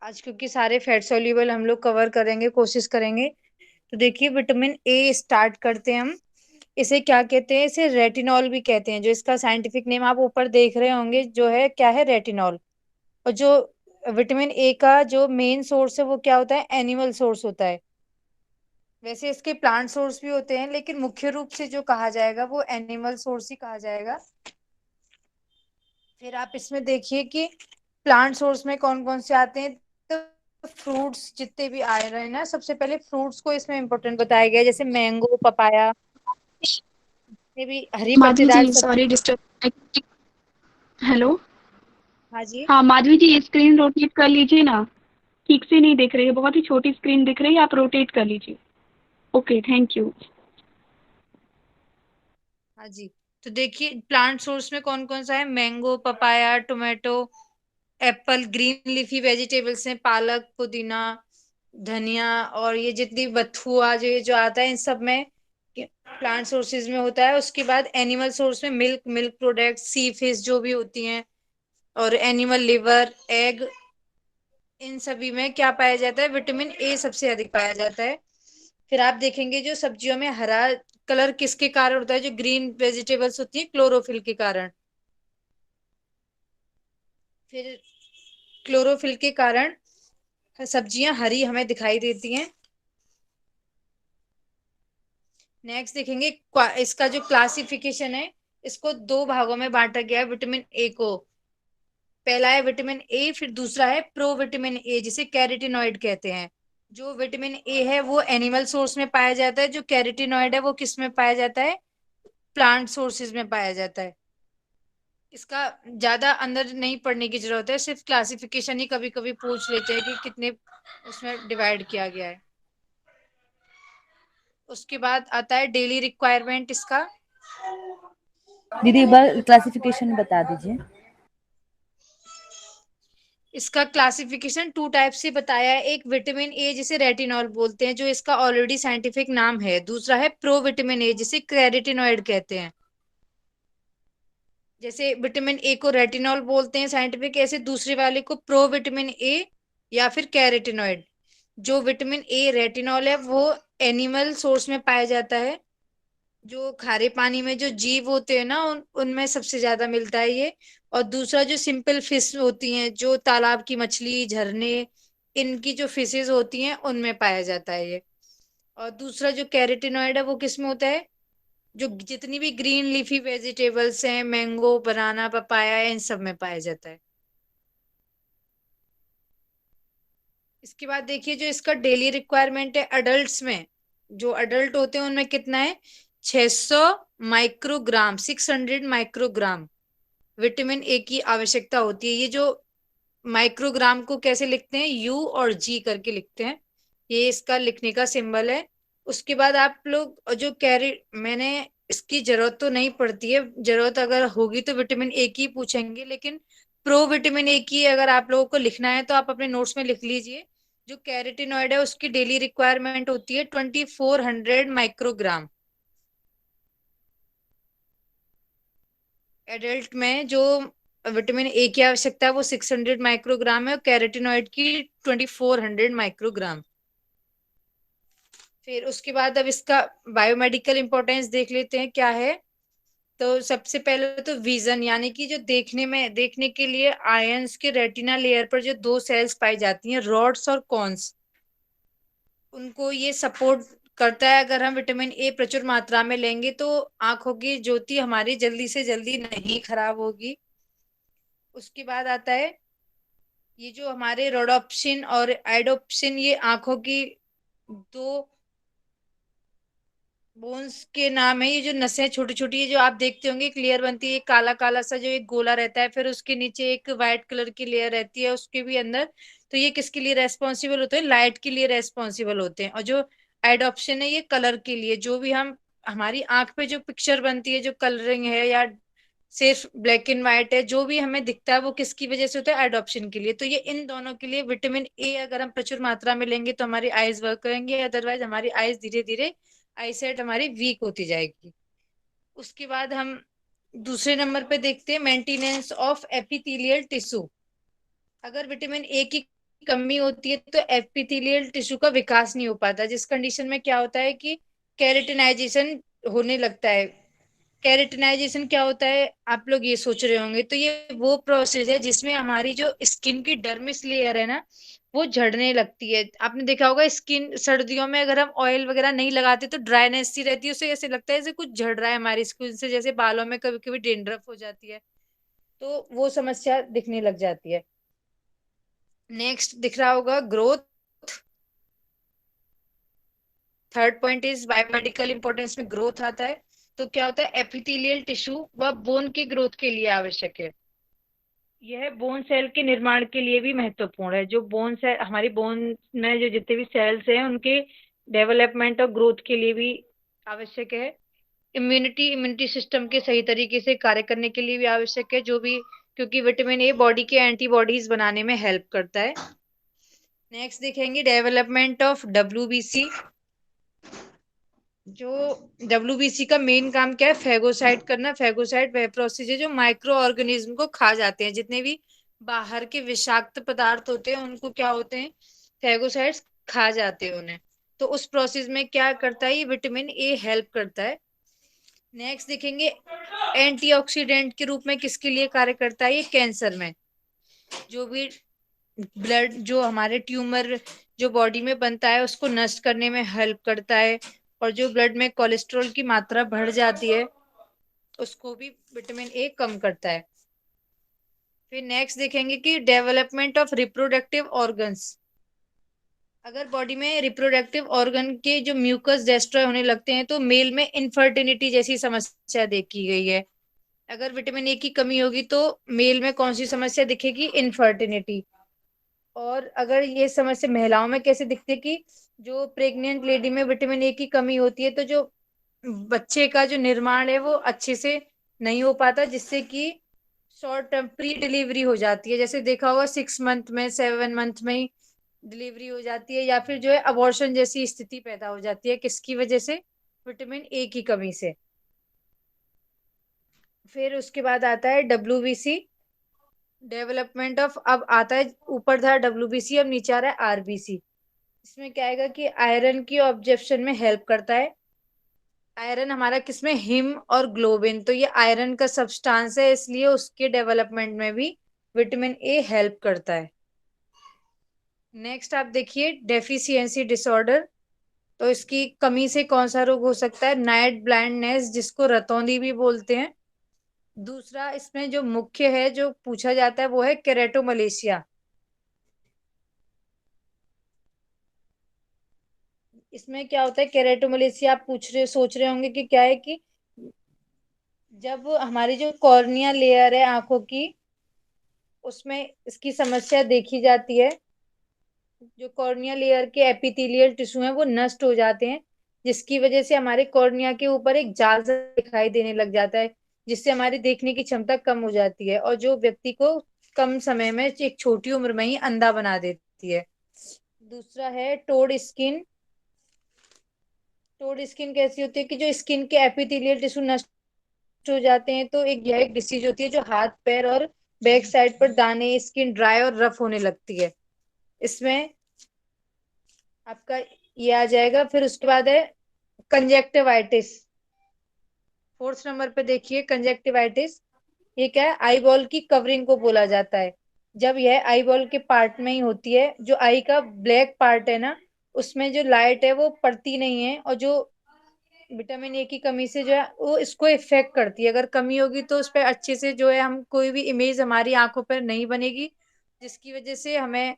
आज क्योंकि सारे फैट सॉल्युबल हम लोग कवर करेंगे, कोशिश करेंगे। तो देखिए, विटामिन ए स्टार्ट करते हैं हम। इसे क्या कहते हैं? इसे रेटिनॉल भी कहते हैं। जो इसका साइंटिफिक नेम आप ऊपर देख रहे होंगे, जो है क्या है? रेटिनॉल। और जो विटामिन ए का जो मेन सोर्स है वो क्या होता है? एनिमल सोर्स होता है। वैसे इसके प्लांट सोर्स भी होते हैं, लेकिन मुख्य रूप से जो कहा जाएगा वो एनिमल सोर्स ही कहा जाएगा। फिर आप इसमें देखिए कि प्लांट सोर्स में कौन कौन से आते हैं। तो फ्रूट्स जितने भी आ रहे हैं ना, सबसे पहले फ्रूट्स को इसमें इम्पोर्टेंट बताया गया है, जैसे मैंगो, पपाया। ये भी हरी माधवी पत्तेदार जी, सब्जी। Sorry disturb. हेलो। हाँ जी। हाँ माधवी जी, स्क्रीन रोटेट कर लीजिए ना। ठीक से नहीं दिख रही है, बहुत ही छोटी स्क्रीन दिख रही है, आप रोटेट कर लीजिए। Okay, thank you. हाँ जी। तो देखिए, प्लांट सोर्स में कौन कौन सा है? Mango, papaya, tomato, Apple. Green leafy vegetables हैं, पालक, पुदीना, धनिया। और ये जितनी बथुआ जो ये जो आता है, इन सब में प्लांट सोर्सेज में होता है। उसके बाद एनिमल सोर्स में मिल्क, मिल्क प्रोडक्ट्स, सी फिश जो भी होती हैं, और एनिमल लिवर, एग। इन सभी में क्या पाया जाता है? विटामिन ए सबसे अधिक पाया जाता है। फिर आप देखेंगे जो सब्जियों में हरा कलर किसके कारण होता है? जो ग्रीन वेजिटेबल्स होती है, क्लोरोफिल के कारण। फिर क्लोरोफिल के कारण सब्जियां हरी हमें दिखाई देती हैं। नेक्स्ट देखेंगे इसका जो क्लासिफिकेशन है, इसको दो भागों में बांटा गया है विटामिन ए को। पहला है विटामिन ए, फिर दूसरा है प्रो विटामिन ए, जिसे कैरोटीनॉइड कहते हैं। जो विटामिन ए है वो एनिमल सोर्स में पाया जाता है। जो कैरोटीनॉइड है वो किस में पाया जाता है? प्लांट सोर्सेज में पाया जाता है। इसका ज्यादा अंदर नहीं पढ़ने की जरूरत है, सिर्फ क्लासिफिकेशन ही कभी कभी पूछ लेते हैं कि कितने उसमें डिवाइड किया गया है। उसके बाद आता है डेली रिक्वायरमेंट इसका। दीदी एक बार क्लासिफिकेशन बता दीजिए। इसका क्लासिफिकेशन टू टाइप से बताया है। एक विटामिन ए जिसे रेटिनॉल बोलते हैं, जो इसका ऑलरेडी साइंटिफिक नाम है। दूसरा है प्रो विटामिन ए, जिसे कैरोटीनॉइड कहते हैं। जैसे विटामिन ए को रेटिनॉल बोलते हैं साइंटिफिक, ऐसे दूसरे वाले को प्रो विटामिन ए या फिर कैरोटीनॉइड। जो विटामिन ए रेटिनॉल है वो एनिमल सोर्स में पाया जाता है। जो खारे पानी में जो जीव होते हैं ना, उनमें सबसे ज्यादा मिलता है ये। और दूसरा जो सिंपल फिश होती हैं, जो तालाब की मछली, झरने, इनकी जो फिशेज होती हैं उनमें पाया जाता है ये। और दूसरा जो कैरोटीनॉइड है वो किस में होता है? जो जितनी भी ग्रीन लीफी वेजिटेबल्स हैं, मैंगो, बनाना, पपाया, इन सब में पाया जाता है। इसके बाद देखिए, जो इसका डेली रिक्वायरमेंट है अडल्ट्स में, जो अडल्ट होते हैं उनमें कितना है? 600 माइक्रोग्राम, 600 माइक्रोग्राम विटामिन ए की आवश्यकता होती है। ये जो माइक्रोग्राम को कैसे लिखते हैं? यू और जी करके लिखते हैं। ये इसका लिखने का सिंबल है। उसके बाद आप लोग जो कैरी, मैंने इसकी जरूरत तो नहीं पड़ती है, जरूरत अगर होगी तो विटामिन ए की पूछेंगे, लेकिन प्रो विटामिन ए की अगर आप लोगों को लिखना है तो आप अपने नोट्स में लिख लीजिए। जो कैरेटिनॉइड है उसकी डेली रिक्वायरमेंट होती है 2400 माइक्रोग्राम। एडल्ट में जो विटामिन ए की आवश्यकता है वो 600 माइक्रोग्राम है, और कैरेटिनॉइड की 2400 माइक्रोग्राम। फिर उसके बाद अब इसका बायोमेडिकल इंपॉर्टेंस देख लेते हैं क्या है। तो सबसे पहले तो विजन, यानी कि जो देखने के लिए आयंस के रेटिना लेयर पर जो दो सेल्स पाई जाती हैं, रॉड्स और कॉन्स, उनको ये सपोर्ट करता है। अगर हम विटामिन ए प्रचुर मात्रा में लेंगे तो आंखों की ज्योति हमारी जल्दी से जल्दी नहीं खराब होगी। उसके बाद आता है ये जो हमारे रोडोप्सिन और आइडोप्सिन, ये आंखों की दो बोन्स के नाम है। ये जो नसें छोटी छोटी है जो आप देखते होंगे, क्लियर बनती है, एक काला काला सा जो एक गोला रहता है, फिर उसके नीचे एक व्हाइट कलर की लेयर रहती है उसके भी अंदर। तो ये किसके लिए रेस्पॉन्सिबल होते हैं? लाइट के लिए रेस्पॉन्सिबल होते हैं। और जो एडॉप्शन है ये कलर के लिए, जो भी हम हमारी आंख पे जो पिक्चर बनती है, जो कलरिंग है या सिर्फ ब्लैक एंड व्हाइट है, जो भी हमें दिखता है वो किसकी वजह से होता है? एडॉप्शन के लिए। तो ये इन दोनों के लिए विटामिन ए अगर हम प्रचुर मात्रा में लेंगे तो हमारी आईज वर्क करेंगे, अदरवाइज हमारी आईज धीरे धीरे, आईसाइट हमारी वीक होती जाएगी। उसके बाद हम दूसरे नंबर पे देखते हैं मेंटेनेंस ऑफ एपिथेलियल टिश्यू। अगर विटामिन ए की कमी होती है तो एपिथेलियल टिश्यू का विकास नहीं हो पाता, जिस कंडीशन में क्या होता है कि केरेटिनाइजेशन होने लगता है। केरेटिनाइजेशन क्या होता है आप लोग ये सोच रहे होंगे, तो ये वो प्रोसेस है जिसमें हमारी जो स्किन की डर्मिस लेयर है ना, वो झड़ने लगती है। आपने देखा होगा स्किन सर्दियों में अगर हम ऑयल वगैरह नहीं लगाते तो ड्राइनेस सी रहती है, उसे ऐसे लगता है जैसे कुछ झड़ रहा है हमारी स्किन से, जैसे बालों में कभी कभी डेंड्रफ हो जाती है, तो वो समस्या दिखने लग जाती है। नेक्स्ट दिख रहा होगा growth. Third point is biomedical importance में ग्रोथ आता है। तो क्या होता है, एपिथेलियल टिश्यू व बोन की ग्रोथ के लिए आवश्यक है। यह बोन सेल के निर्माण के लिए भी महत्वपूर्ण है। जो बोन सेल, हमारी बोन में जो जितने भी सेल्स हैं उनके डेवलपमेंट और ग्रोथ के लिए भी आवश्यक है। इम्यूनिटी सिस्टम के सही तरीके से कार्य करने के लिए भी आवश्यक है, जो भी, क्योंकि विटामिन ए बॉडी के एंटीबॉडीज बनाने में हेल्प करता है। नेक्स्ट देखेंगे डेवलपमेंट ऑफ डब्ल्यूबीसी। जो डब्ल्यूबीसी का मेन काम क्या है, फेगोसाइट करना। फेगोसाइट वह प्रोसेस है जो माइक्रो ऑर्गेनिज्म को खा जाते हैं। जितने भी बाहर के विषाक्त पदार्थ होते हैं उनको क्या होते हैं, फेगोसाइट्स खा जाते हैं उन्हें। तो उस प्रोसेस में क्या करता है, ये विटामिन ए हेल्प करता है। नेक्स्ट देखेंगे एंटीऑक्सीडेंट के रूप में किसके लिए कार्य करता है, ये कैंसर में। जो भी ब्लड, जो हमारे ट्यूमर जो बॉडी में बनता है उसको नष्ट करने में हेल्प करता है। और जो ब्लड में कोलेस्ट्रॉल की मात्रा बढ़ जाती है उसको भी विटामिन ए कम करता है। फिर नेक्स्ट देखेंगे कि डेवलपमेंट ऑफ रिप्रोडक्टिव ऑर्गन्स। अगर बॉडी में रिप्रोडक्टिव ऑर्गन के जो म्यूकस डिस्ट्रॉय होने लगते हैं तो मेल में इनफर्टिलिटी जैसी समस्या देखी गई है। अगर विटामिन ए की कमी होगी तो मेल में कौन सी समस्या दिखेगी, इनफर्टिलिटी। और अगर ये समस्या महिलाओं में कैसे दिखती है कि जो प्रेग्नेंट लेडी में विटामिन ए की कमी होती है तो जो बच्चे का जो निर्माण है वो अच्छे से नहीं हो पाता, जिससे कि शॉर्ट टर्म प्री डिलीवरी हो जाती है। जैसे देखा होगा 6 मंथ में, 7 मंथ में ही डिलीवरी हो जाती है, या फिर जो है अबॉर्शन जैसी स्थिति पैदा हो जाती है। किसकी वजह से, विटामिन ए की कमी से। फिर उसके बाद आता है डब्ल्यूबीसी डेवलपमेंट ऑफ। अब आता है, ऊपर था डब्ल्यूबीसी, अब नीचे आ रहा है आरबीसी। इसमें क्या आएगा कि आयरन की ऑब्जेक्शन में हेल्प करता है। आयरन हमारा किसमें, हिम और ग्लोबिन, तो ये आयरन का सब्सटेंस है, इसलिए उसके डेवलपमेंट में भी विटामिन ए हेल्प करता है। नेक्स्ट आप देखिए डेफिशिएंसी डिसऑर्डर। तो इसकी कमी से कौन सा रोग हो सकता है, नाइट ब्लाइंडनेस जिसको रतौंधी भी बोलते हैं। दूसरा इसमें जो मुख्य है जो पूछा जाता है वो है केरेटोमलेशिया। इसमें क्या होता है केरेटोमलेशिया, आप पूछ रहे सोच रहे होंगे कि क्या है, कि जब हमारी जो कॉर्निया लेयर है आंखों की, उसमें इसकी समस्या देखी जाती है। जो कॉर्निया लेयर के एपिथेलियल टिश्यू हैं वो नष्ट हो जाते हैं, जिसकी वजह से हमारे कॉर्निया के ऊपर एक जाल सा दिखाई देने लग जाता है, जिससे हमारी देखने की क्षमता कम हो जाती है और जो व्यक्ति को कम समय में, एक छोटी उम्र में ही अंधा बना देती है। दूसरा है टोड स्किन। टोड स्किन कैसी होती है कि जो स्किन के एपिथेलियल टिश्यू नष्ट हो जाते हैं, तो एक डिसीज होती है जो हाथ पैर और बैक साइड पर दाने, स्किन ड्राई और रफ होने लगती है। इसमें आपका ये आ जाएगा। फिर उसके बाद है कंजेक्टिवाइटिस। फोर्थ नंबर पे देखिए कंजेक्टिवाइटिस। ये क्या है, आई बॉल की कवरिंग को बोला जाता है। जब यह आई बॉल के पार्ट में ही होती है, जो आई का ब्लैक पार्ट है ना, उसमें जो लाइट है वो पड़ती नहीं है, और जो विटामिन ए की कमी से जो है वो इसको इफेक्ट करती है। अगर कमी होगी तो उस पर अच्छे से जो है हम कोई भी इमेज हमारी आंखों पर नहीं बनेगी, जिसकी वजह से हमें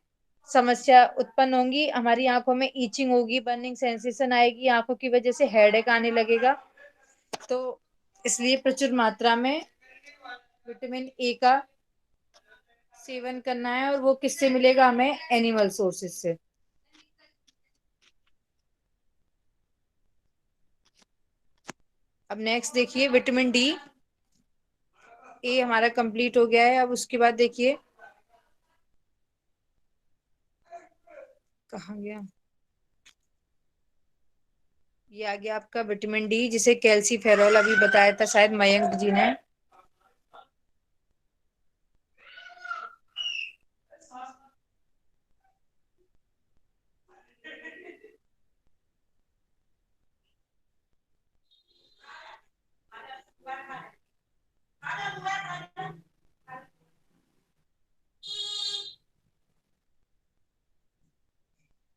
समस्या उत्पन्न होंगी। हमारी आंखों में ईचिंग होगी, बर्निंग सेंसेशन आएगी, आंखों की वजह से हेडेक आने लगेगा। तो इसलिए प्रचुर मात्रा में विटामिन ए का सेवन करना है, और वो किससे मिलेगा हमें, एनिमल सोर्सेज से। अब नेक्स्ट देखिए विटामिन डी। ए हमारा कंप्लीट हो गया है। अब उसके बाद देखिए कहाँ गया, ये आ गया आपका विटामिन डी, जिसे कैल्सीफेरॉल अभी बताया था शायद मयंक जी ने।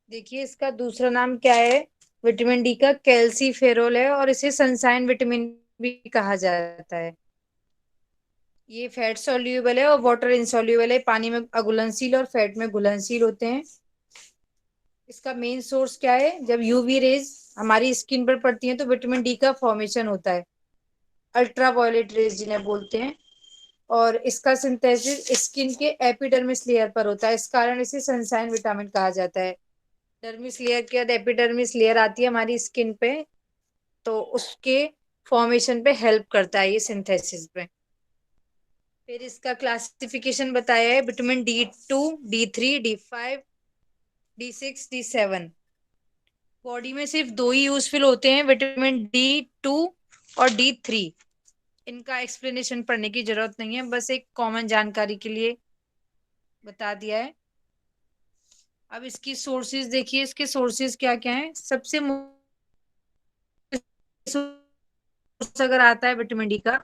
देखिए इसका दूसरा नाम क्या है विटामिन डी का, कैल्सीफेरोल है, और इसे सनसाइन विटामिन भी कहा जाता है। ये फैट सॉल्यूबल है और वाटर इनसॉल्यूबल है, पानी में अघुलनशील और फैट में घुलनशील होते हैं। इसका मेन सोर्स क्या है, जब यूवी रेज हमारी स्किन पर पड़ती हैं तो विटामिन डी का फॉर्मेशन होता है, अल्ट्रा वायलेट रेज जिन्हें बोलते हैं। और इसका सिंथेसिस स्किन के एपिडर्मिस लेयर पर होता है, इस कारण इसे सनसाइन विटामिन कहा जाता है। डर्मिस लेयर के बाद एपिडर्मिस लेयर आती है हमारी स्किन पे, तो उसके फॉर्मेशन पे हेल्प करता है ये सिंथेसिस पे। फिर इसका क्लासिफिकेशन बताया है, vitamin D2, D3, D5, D6, D7। Body में सिर्फ दो ही यूजफुल होते हैं, विटामिन D2 और D3। इनका एक्सप्लेनेशन पढ़ने की जरूरत नहीं है, बस एक कॉमन जानकारी के लिए बता दिया है। अब इसकी सोर्सेज देखिए, इसके सोर्सेज क्या क्या हैं। सबसे सोर्स अगर आता है विटामिन डी का,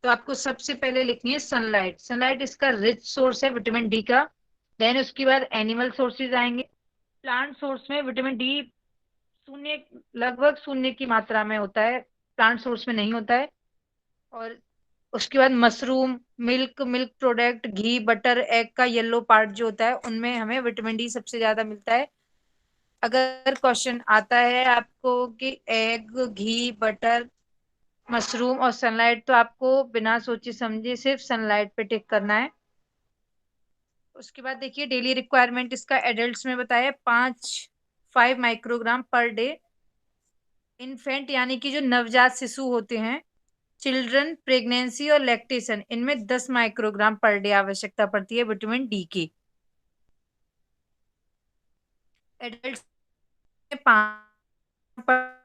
तो आपको सबसे पहले लिखनी है सनलाइट। सनलाइट इसका रिच सोर्स है विटामिन डी का। देन उसके बाद एनिमल सोर्सेज आएंगे। प्लांट सोर्स में विटामिन डी शून्य, लगभग शून्य की मात्रा में होता है, प्लांट सोर्स में नहीं होता है। और उसके बाद मशरूम, मिल्क, मिल्क प्रोडक्ट, घी, बटर, एग का येलो पार्ट जो होता है, उनमें हमें विटामिन डी सबसे ज्यादा मिलता है। अगर क्वेश्चन आता है आपको कि एग, घी, बटर, मशरूम और सनलाइट, तो आपको बिना सोचे समझे सिर्फ सनलाइट पे टिक करना है। उसके बाद देखिए डेली रिक्वायरमेंट इसका एडल्ट्स में बताया, 5 माइक्रोग्राम पर डे। इन्फेंट यानी कि जो नवजात शिशु होते हैं, चिल्ड्रन, प्रेगनेंसी और लैक्टेशन, इनमें 10 माइक्रोग्राम पर डे आवश्यकता पड़ती है विटामिन डी की। एडल्ट में 5।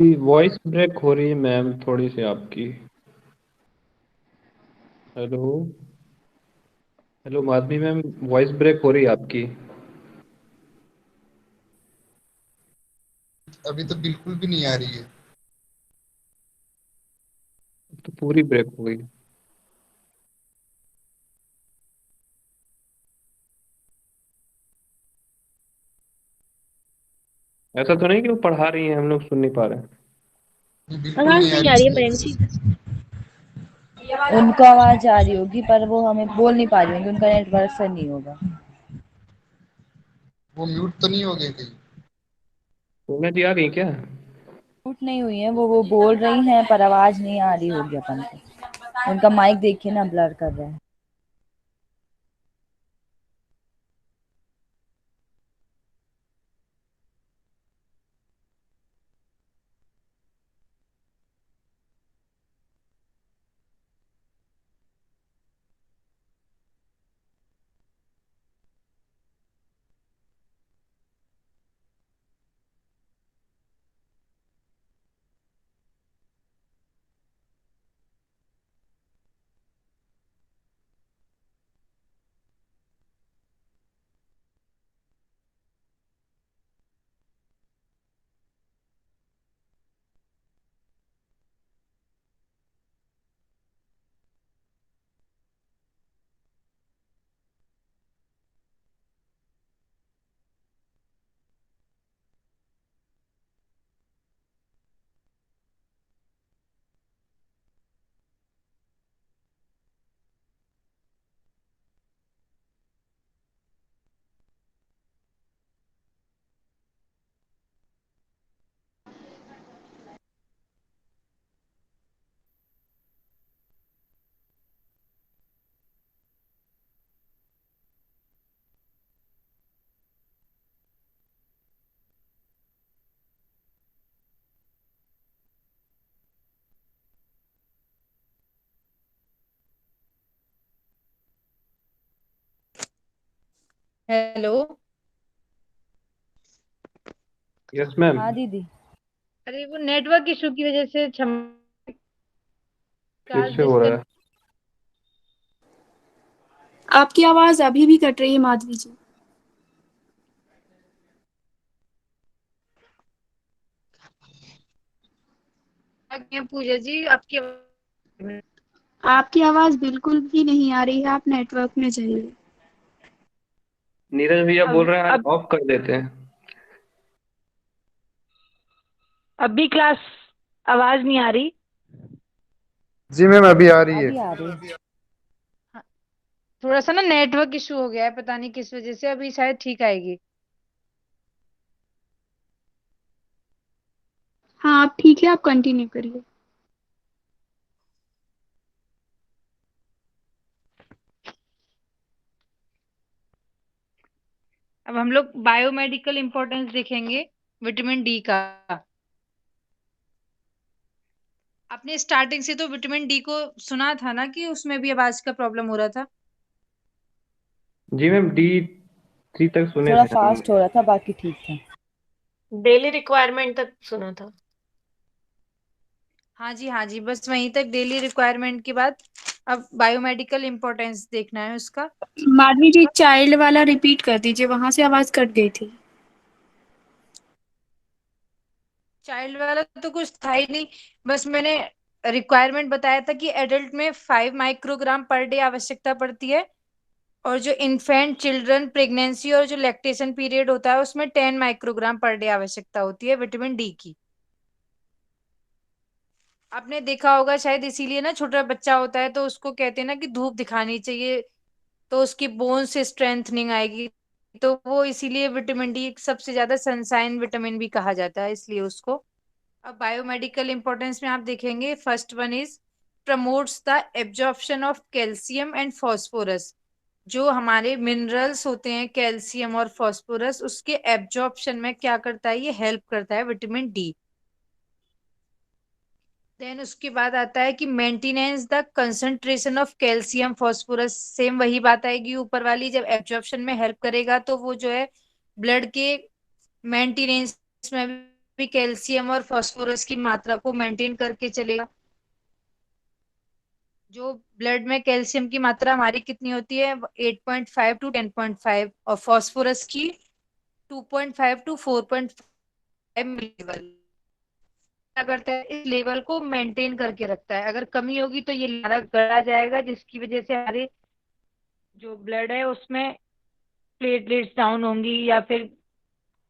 वॉइस ब्रेक हो रही है मैम थोड़ी सी आपकी। Hello. Hello Madhavi ma'am, voice break हो रही है आपकी। अभी तो बिल्कुल भी नहीं आ रही है। तो पूरी ब्रेक हो गई। ऐसा तो नहीं कि वो पढ़ा रही हैं हम लोग सुन नहीं पा रहे हैं। ये बिल्कुल आवाज नहीं आ नहीं रही आ रही है इसमें। मयंक जी। उनको आवाज आ रही होगी पर वो हमें बोल नहीं पा रही होंगी, उनका नेटवर्क से नहीं होगा। वो म्यूट तो नहीं हो गई कहीं? सोनिया जी आ गई क्या? शूट नहीं हुई है, वो बोल रही हैं पर आवाज नहीं आ रही होगी अपन को। उनका माइक देखिए ना, ब्लर कर रहा है। हेलो। Yes ma'am. हाँ दीदी। अरे वो नेटवर्क इशू की वजह से फिर क्लास से हो रहा है। डिस्कनेक्ट। आपकी आवाज अभी भी कट रही है माधवी जी। पूजा जी आपकी आपकी आवाज बिल्कुल भी नहीं आ रही है, आप नेटवर्क में जाइए। नीरज भैया बोल रहे हैं अब ऑफ कर देते हैं। अब भी क्लास आवाज नहीं आ रही। जी मैम अभी आ रही है। अभी आ रही है। हाँ, थोड़ा सा ना नेटवर्क इशू हो गया है, पता नहीं किस वजह से, अभी शायद ठीक आएगी। हाँ आप ठीक है, आप कंटिन्यू करिए। अब हम लोग बायोमेडिकल इंपॉर्टेंस देखेंगे विटामिन डी का। आपने स्टार्टिंग से तो विटामिन डी को सुना था ना कि उसमें भी आवाज का प्रॉब्लम हो रहा था। जी मैम D3 तक सुने थोड़ा थे हम। फास्ट हो रहा था, बाकी ठीक था। डेली रिक्वायरमेंट तक सुना था। हाँ जी, हाँ जी, बस वहीं तक डेली रिक्वायरमेंट के बाद अब बायोमेडिकल इंपॉर्टेंस देखना है उसका। माधवी जी चाइल्ड वाला रिपीट कर दीजिए, वहां से आवाज कट गई थी। चाइल्ड वाला तो कुछ था ही नहीं, बस मैंने रिक्वायरमेंट बताया था कि एडल्ट में 5 माइक्रोग्राम पर डे आवश्यकता पड़ती है, और जो इन्फेंट, चिल्ड्रन, प्रेगनेंसी और जो लैक्टेशन पीरियड होता है उसमें 10 माइक्रोग्राम पर डे आवश्यकता होती है विटामिन डी की। आपने देखा होगा शायद, इसीलिए ना छोटा बच्चा होता है तो उसको कहते हैं ना कि धूप दिखानी चाहिए, तो उसकी बोन से स्ट्रेंथनिंग आएगी। तो वो इसीलिए विटामिन डी सबसे ज्यादा सनसाइन विटामिन भी कहा जाता है, इसलिए उसको। अब बायोमेडिकल इंपॉर्टेंस में आप देखेंगे, first one is promotes the absorption of calcium and phosphorus. जो हमारे मिनरल्स होते हैं कैल्शियम और फॉस्फोरस, उसके एब्जॉर्प्शन में क्या करता है, ये हेल्प करता है विटामिन डी। देन उसके बाद आता है कि maintenance the concentration of calcium phosphorus. Same वही बात आएगी ऊपर वाली, जब एब्जॉर्प्शन में हेल्प करेगा तो वो जो है ब्लड के मेंटेनेंस में भी कैल्शियम और फास्फोरस की मात्रा को मेंटेन करके चलेगा। जो ब्लड में कैल्शियम की मात्रा हमारी कितनी होती है, 8.5 टू 10.5, और फास्फोरस की 2.5 टू 4.5 लेवल। क्या करता है, इस लेवल को मेंटेन करके रखता है। अगर कमी होगी तो ये हमारा गड़ा जाएगा, जिसकी वजह से हमारे जो ब्लड है उसमें प्लेटलेट्स डाउन होंगी, या फिर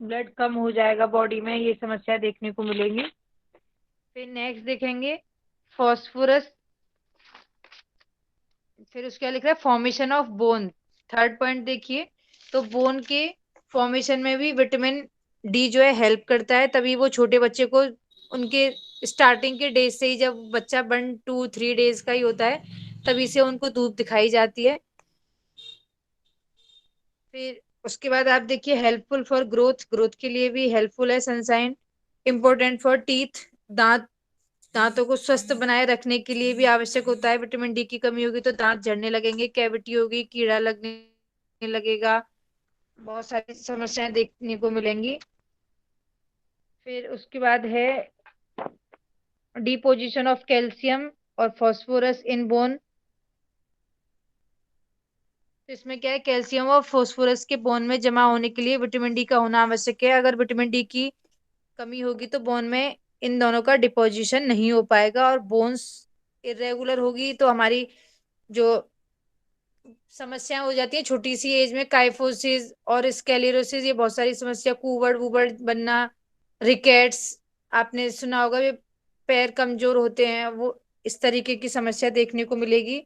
ब्लड कम हो जाएगा बॉडी में, ये समस्या देखने को मिलेंगी। फिर नेक्स्ट देखेंगे फॉस्फोरस, फिर उसके बाद लिख रहा है formation of bone. Third point देखिए, तो बोन के फॉर्मेशन में भी विटामिन डी जो है हेल्प करता है, तभी वो छोटे बच्चे को उनके स्टार्टिंग के डेज से ही, जब बच्चा 1 2 3 डेज का ही होता है, तभी से उनको धूप दिखाई जाती है। फिर उसके बाद आप देखिए हेल्पफुल फॉर ग्रोथ, ग्रोथ के लिए भी हेल्पफुल है सनसाइन। इम्पोर्टेंट फॉर टीथ, दांत, दांतों को स्वस्थ बनाए रखने के लिए भी आवश्यक होता है। विटामिन डी की कमी होगी तो दांत झड़ने लगेंगे, कैविटी होगी, कीड़ा लगने लगेगा, बहुत सारी समस्याएं देखने को मिलेंगी। फिर उसके बाद है डिपोजिशन ऑफ कैल्शियम और फास्फोरस इन बोन। तो इसमें क्या है, कैल्शियम और फास्फोरस के बोन में जमा होने के लिए विटामिन डी का होना आवश्यक है। अगर विटामिन डी की कमी होगी तो बोन में इन दोनों का डिपोजिशन नहीं हो पाएगा, और बोन्स इरेगुलर होगी तो हमारी जो समस्याएं हो जाती हैं छोटी सी एज में, काइफोसिस और स्केलेरोसिस, ये बहुत सारी समस्या, कुवड़ वुबड़ बनना, रिकेट्स, आपने सुना होगा, ये पैर कमजोर होते हैं, वो इस तरीके की समस्या देखने को मिलेगी।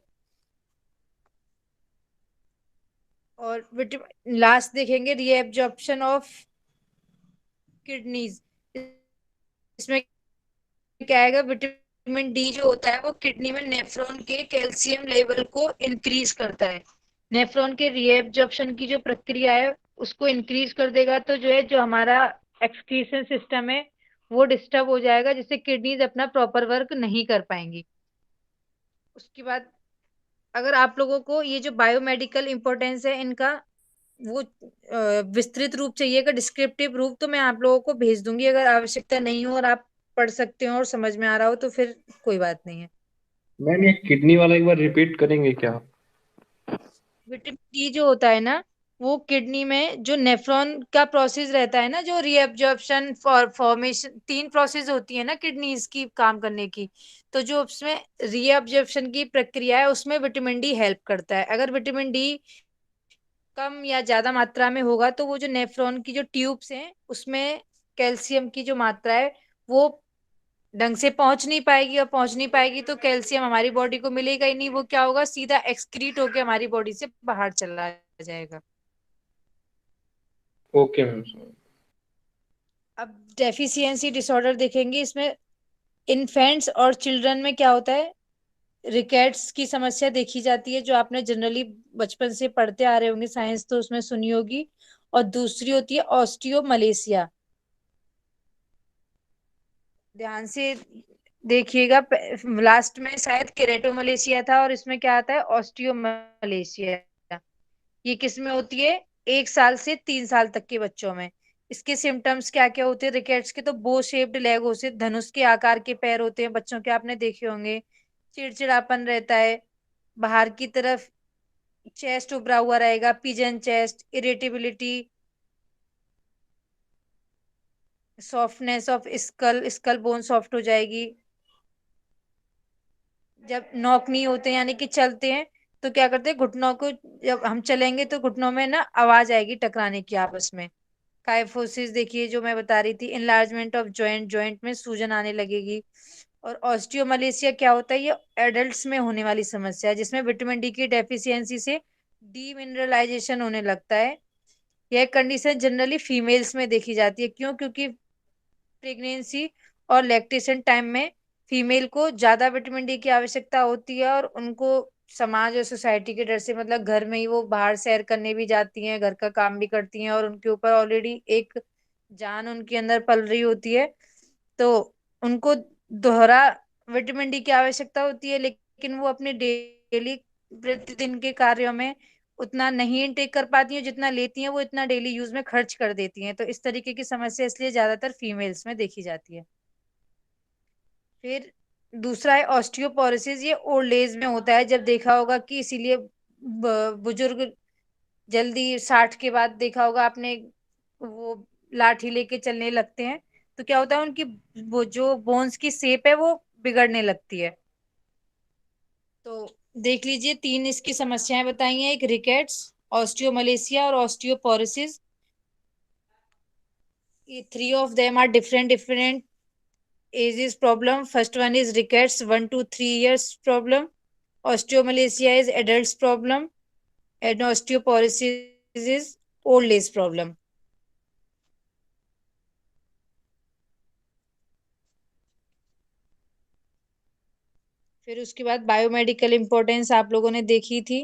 और लास्ट देखेंगे रीएब्जॉर्प्शन ऑफ किडनीज। इसमें क्या आएगा, विटामिन डी जो होता है वो किडनी में नेफ्रॉन के कैल्शियम लेवल को इंक्रीज करता है। नेफ्रॉन के रीएब्जॉर्प्शन की जो प्रक्रिया है उसको इंक्रीज कर देगा, तो जो है जो हमारा एक्सक्रीशन सिस्टम है वो डिस्टर्ब हो जाएगा, जिससे किडनीज अपना प्रॉपर वर्क नहीं कर पाएंगी। उसके बाद अगर आप लोगों को ये जो बायोमेडिकल इंपॉर्टेंस है इनका वो विस्तृत रूप चाहिएगा, डिस्क्रिप्टिव रूप, तो मैं आप लोगों को भेज दूंगी। अगर आवश्यकता नहीं हो और आप पढ़ सकते हो और समझ में आ रहा हो तो फिर कोई बात नहीं है। मैम ये किडनी वाला एक बार रिपीट करेंगे क्या? विटामिन डी जो होता है ना, वो किडनी में जो नेफ्रॉन का प्रोसेस रहता है ना, जो रीअब्जॉर्प्शन फॉर्मेशन, 3 प्रोसेस होती है ना किडनीज की काम करने की, तो जो उसमें रीअब्जॉर्प्शन की प्रक्रिया है उसमें विटामिन डी हेल्प करता है। अगर विटामिन डी कम या ज्यादा मात्रा में होगा तो वो जो नेफ्रॉन की जो ट्यूब्स हैं उसमें कैल्शियम की जो मात्रा है वो ढंग से पहुंच नहीं पाएगी, और पहुंच नहीं पाएगी तो कैल्शियम हमारी बॉडी को मिलेगा ही नहीं। वो क्या होगा, सीधा एक्सक्रीट होके हमारी बॉडी से बाहर चला जाएगा। Okay ma'am. अब डेफिशिएंसी डिसऑर्डर देखेंगे, इसमें इन्फेंट्स और चिल्ड्रन में क्या होता है, रिकेट्स की समस्या देखी जाती है, जो आपने जनरली बचपन से पढ़ते आ रहे होंगे, साइंस तो उसमें सुनी होगी। और दूसरी होती है ऑस्टियोमलेशिया। ध्यान से देखिएगा, लास्ट में शायद केरेटोमलेशिया था और इसमें क्या आता है, ऑस्टियोमलेशिया। ये किस में होती है, 1 साल से 3 साल तक के बच्चों में। इसके सिम्टम्स क्या क्या होते हैं, रिकेट्स के तो बो शेप्ड लेग होते हैं, धनुष के आकार के पैर होते हैं बच्चों के, आपने देखे होंगे। चिड़चिड़ापन रहता है, बाहर की तरफ चेस्ट उभरा हुआ रहेगा, pigeon chest, irritability, softness of skull, skull bone soft हो जाएगी। जब नॉक नहीं होते यानी कि चलते हैं तो क्या करते हैं, घुटनों को जब हम चलेंगे तो घुटनों में ना आवाज आएगी टकराने की आपस में। काइफोसिस देखिए जो मैं बता रही थी, इनलार्जमेंट ऑफ जॉइंट, जॉइंट में सूजन आने लगेगी। और ऑस्टियोमलेशिया क्या होता है, ये एडल्ट्स में होने वाली समस्या है जिसमें विटामिन डी की डेफिशिएंसी से डीमिनरलाइजेशन होने लगता है। यह कंडीशन जनरली फीमेल्स में देखी जाती है, क्यों, क्योंकि प्रेगनेंसी और लैक्टेशन टाइम में फीमेल को ज्यादा विटामिन डी की आवश्यकता होती है, और उनको समाज और सोसाइटी के डर से, मतलब घर में ही वो बाहर सैर करने भी जाती हैं, घर का काम भी करती हैं, और उनके ऊपर ऑलरेडी एक जान उनके अंदर पल रही होती है, तो उनको दोहरा विटामिन डी की आवश्यकता होती है, लेकिन वो अपने डेली प्रतिदिन के कार्यों में उतना नहीं इनटेक कर पाती हैं, जितना लेती हैं वो इतना डेली यूज में खर्च कर देती हैं। तो इस तरीके की समस्या इसलिए ज्यादातर फीमेल्स में देखी जाती है। फिर दूसरा है ऑस्टियोपोरोसिस, ये ओल्ड एज में होता है, जब देखा होगा कि इसीलिए बुजुर्ग जल्दी 60 के बाद देखा होगा आपने, वो लाठी लेके चलने लगते हैं, तो क्या होता है उनकी वो जो बोन्स की शेप है वो बिगड़ने लगती है। तो देख लीजिए, 3 इसकी समस्याएं बताई हैं, एक रिकेट्स, ऑस्टियोमलेशिया और ऑस्टियोपोरोसिस। ये 3 of them are different different ages problem. First one is rickets, 1 to 3 years problem. Osteomalacia is adults problem, and osteoporosis is old age problem. फिर उसके बाद बायोमेडिकल इंपॉर्टेंस आप लोगों ने देखी थी।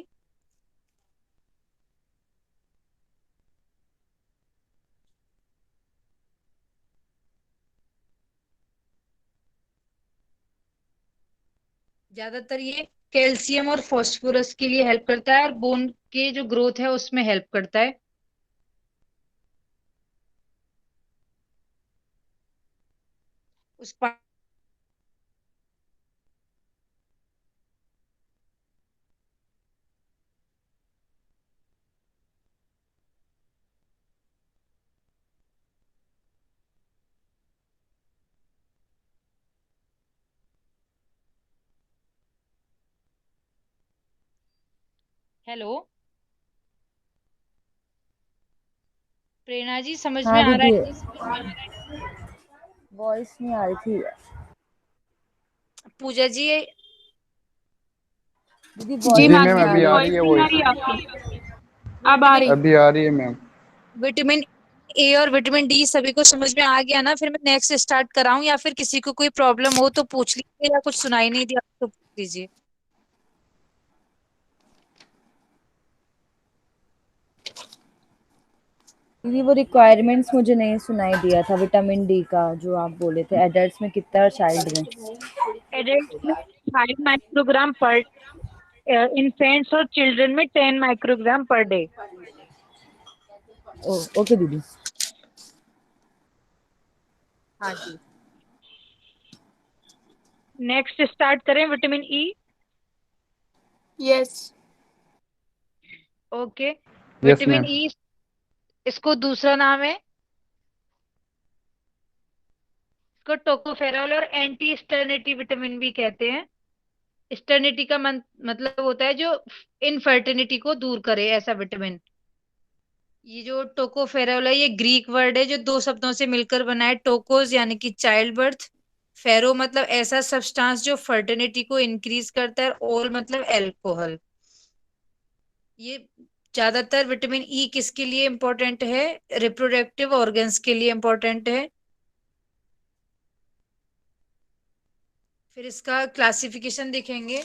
ज्यादातर ये कैल्शियम और फास्फोरस के लिए हेल्प करता है, और बोन के जो ग्रोथ है उसमें हेल्प करता है। उस हेलो प्रेरणा जी, समझ में हाँ आ रहा दीदी, है? वॉइस नहीं आ रही थी पूजा जी, दीदी, जी वॉइस जी मैम मैम नहीं आ अभी आ रही। वॉइस रही है नहीं आ वॉइस। रही आपकी। अब आ विटामिन रही। अभी आ रही है मैम। विटामिन ए और विटामिन डी सभी को समझ में आ गया ना? फिर मैं नेक्स्ट स्टार्ट कराऊं, या फिर किसी को कोई प्रॉब्लम हो तो पूछ लीजिए, या कुछ सुनाई नहीं दिया तो पूछ लीजिए। दीदी वो रिक्वायरमेंट्स मुझे नहीं सुनाई दिया था, विटामिन डी का जो आप बोले थे, एडल्ट्स में कितना और चाइल्ड में। एडल्ट में 5 माइक्रोग्राम पर, इन्फेंट्स और चिल्ड्रन में 10 माइक्रोग्राम पर डे। ओके दीदी। हाँ जी, नेक्स्ट स्टार्ट करें, vitamin E. Yes. Okay, yes vitamin ma'am. E, इसको दूसरा नाम है, इसको टोकोफेरॉल और एंटी स्टर्निटी विटामिन भी कहते हैं। स्टर्निटी का मतलब होता है जो इनफर्टिलिटी को दूर करे, ऐसा विटामिन। ये जो टोकोफेरोल है, ये ग्रीक वर्ड है जो दो शब्दों से मिलकर बना है। टोकोस यानी कि चाइल्ड बर्थ, फेरो मतलब ऐसा सब्सटेंस जो फर्टिलिटी को इंक्रीज करता है, और ओल मतलब एल्कोहल। ये ज्यादातर विटामिन ई किसके लिए इंपॉर्टेंट है? रिप्रोडक्टिव ऑर्गन्स के लिए इंपॉर्टेंट है। फिर इसका क्लासिफिकेशन देखेंगे।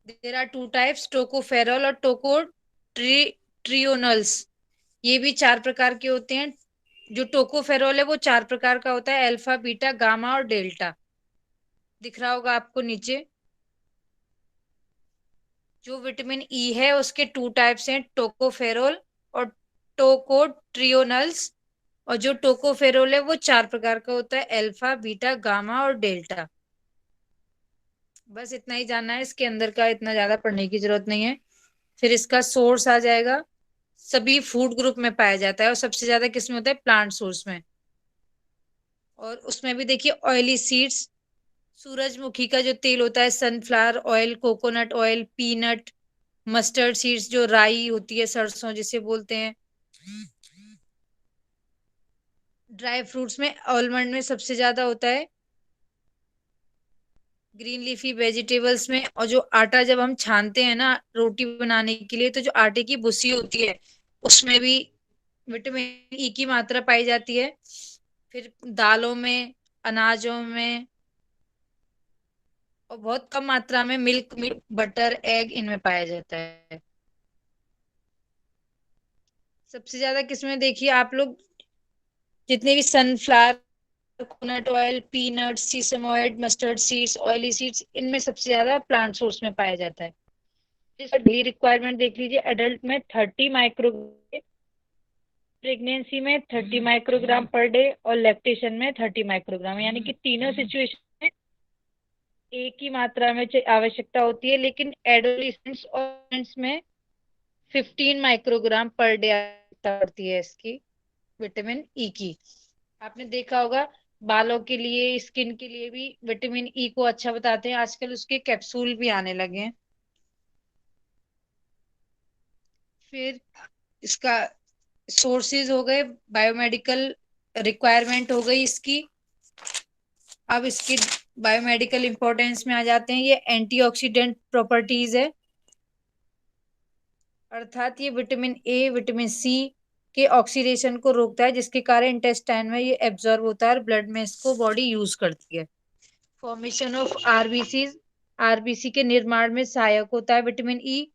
There are two types, tocopherol और ट्रियोनल्स। ये भी चार प्रकार के होते हैं। जो टोकोफेरोल है वो चार प्रकार का होता है, अल्फा, बीटा, गामा और डेल्टा। दिख रहा होगा आपको नीचे। जो विटामिन ई है उसके टू टाइप्स हैं, टोकोफेरोल और टोकोट्रियोनल्स। और जो टोकोफेरोल है वो चार प्रकार का होता है, अल्फा, बीटा, गामा और डेल्टा। बस इतना ही जानना है, इसके अंदर का इतना ज्यादा पढ़ने की जरूरत नहीं है। फिर इसका सोर्स आ जाएगा। सभी फूड ग्रुप में पाया जाता है, और सबसे ज्यादा किस में होता है? प्लांट सोर्स में। और उसमें भी देखिए ऑयली सीड्स, सूरजमुखी का जो तेल होता है, sunflower oil, coconut oil, peanut, mustard seeds जो राई होती है, सरसों जिसे बोलते हैं। ड्राई फ्रूट्स में आलमंड में सबसे ज्यादा होता है। ग्रीन लीफी वेजिटेबल्स में, और जो आटा जब हम छानते हैं ना रोटी बनाने के लिए, तो जो आटे की भूसी होती है उसमें भी विटामिन ई की मात्रा पाई जाती है। फिर दालों में, अनाजों में, और बहुत कम मात्रा में मिल्क, मीट, बटर, एग इनमें पाया जाता है। सबसे ज्यादा किसमें देखिए आप लोग, जितने भी सनफ्लावर, कोकोनट ऑयल, पीनट, सीसम oil, mustard seeds, oily seeds, इनमें सबसे ज्यादा प्लांट सोर्स में पाया जाता है। इसका डेली रिक्वायरमेंट देख लीजिए। एडल्ट में 30 माइक्रोग्राम, प्रेगनेंसी में 30 माइक्रोग्राम पर डे, और लैक्टेशन में 30 माइक्रोग्राम, यानी कि तीनों सिचुएशन में एक ही मात्रा में आवश्यकता होती है। लेकिन एडोलेसेंट्स और infants में 15 माइक्रोग्राम पर डे आवश्यकता पड़ती है इसकी, विटामिन ई की। आपने देखा होगा बालों के लिए, स्किन के लिए भी विटामिन ई को अच्छा बताते हैं, आजकल उसके कैप्सूल भी आने लगे हैं। फिर इसका सोर्सेज हो गए, बायोमेडिकल रिक्वायरमेंट हो गई इसकी। अब इसकी बायोमेडिकल इंपॉर्टेंस में आ जाते हैं। ये एंटीऑक्सीडेंट प्रॉपर्टीज है, अर्थात ये विटामिन ए, विटामिन सी के ऑक्सीडेशन को रोकता है, जिसके कारण इंटेस्टाइन में ये एब्जॉर्ब होता है और ब्लड में इसको बॉडी यूज करती है। फॉर्मेशन ऑफ आरबीसी, आरबीसी के निर्माण में सहायक होता है विटामिन ई।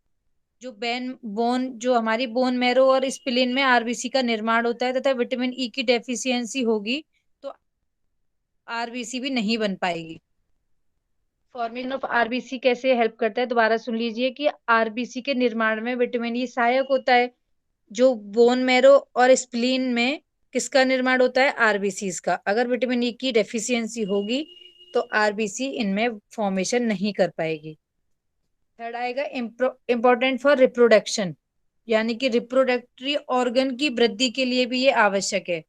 जो बोन, जो हमारी बोन मैरो और स्प्लीन में आरबीसी का निर्माण होता है, तथा विटामिन ई की डेफिशिएंसी होगी तो आरबीसी भी नहीं बन पाएगी। फॉर्मेशन ऑफ आरबीसी कैसे हेल्प करता है, दोबारा सुन लीजिए कि आरबीसी के निर्माण में विटामिन ई सहायक होता है। जो बोन मैरो और स्प्लीन में किसका निर्माण होता है? आरबीसी का। अगर विटामिन ई की डेफिशिएंसी होगी तो आरबीसी इनमें फॉर्मेशन नहीं कर पाएगी। थर्ड आएगा इंपॉर्टेंट फॉर रिप्रोडक्शन, यानी कि रिप्रोडक्टरी ऑर्गन की वृद्धि के लिए भी ये आवश्यक है।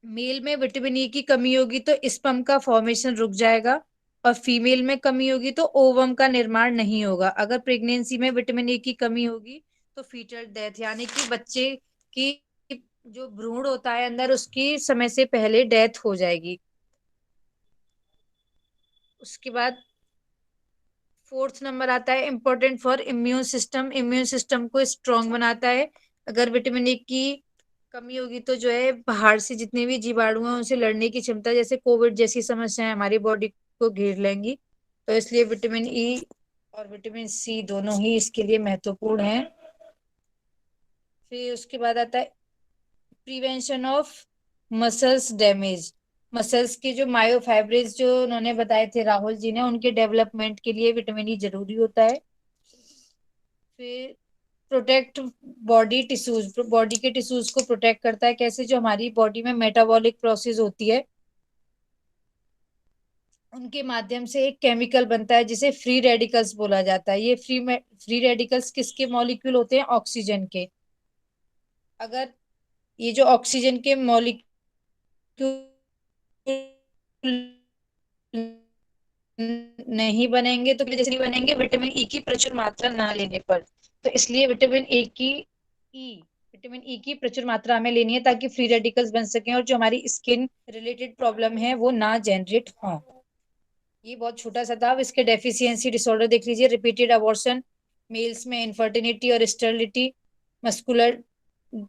मेल में विटामिन ई की कमी होगी तो स्पर्म का फॉर्मेशन रुक जाएगा, और फीमेल में कमी होगी तो ओवम का निर्माण नहीं होगा। अगर प्रेगनेंसी में विटामिन ई की कमी होगी तो फीटल डेथ, यानी कि बच्चे की जो भ्रूण होता है अंदर, उसकी समय से पहले डेथ हो जाएगी। उसके बाद फोर्थ नंबर आता है important for immune system, immune system को स्ट्रांग बनाता है। अगर विटामिन ए की कमी होगी तो जो है बाहर से जितने भी जीवाणु हैं उनसे लड़ने की क्षमता, जैसे कोविड जैसी समस्याएं हमारी बॉडी को घेर लेंगी। तो इसलिए विटामिन ई और विटामिन सी दोनों ही इसके लिए महत्वपूर्ण है। फिर उसके बाद आता है prevention of muscles damage. Muscles के जो मायोफाइब्रिल्स जो उन्होंने बताए थे राहुल जी ने, उनके डेवलपमेंट के लिए विटामिन ई जरूरी होता है। फिर प्रोटेक्ट बॉडी टिश्यूज, बॉडी के टिश्यूज को प्रोटेक्ट करता है। कैसे? जो हमारी बॉडी में मेटाबॉलिक प्रोसेस होती है उनके माध्यम से एक केमिकल बनता है जिसे फ्री रेडिकल्स बोला जाता है। ये फ्री रेडिकल्स किसके मॉलिक्यूल होते हैं? ऑक्सीजन के। अगर ये जो ऑक्सीजन के मॉलिक्यूल नहीं बनेंगे तो जैसे नहीं बनेंगे विटामिन ई की प्रचुर मात्रा ना लेने पर। तो इसलिए विटामिन ई की प्रचुर मात्रा हमें लेनी है ताकि फ्री रेडिकल्स बन सकें और जो हमारी स्किन रिलेटेड प्रॉब्लम है वो ना जनरेट हो। ये बहुत छोटा सा था। अब इसके डेफिशिएंसी डिसऑर्डर देख लीजिए। रिपीटेड अबॉर्शन, मेल्स में इनफर्टिलिटी और स्टेरिलिटी, मस्कुलर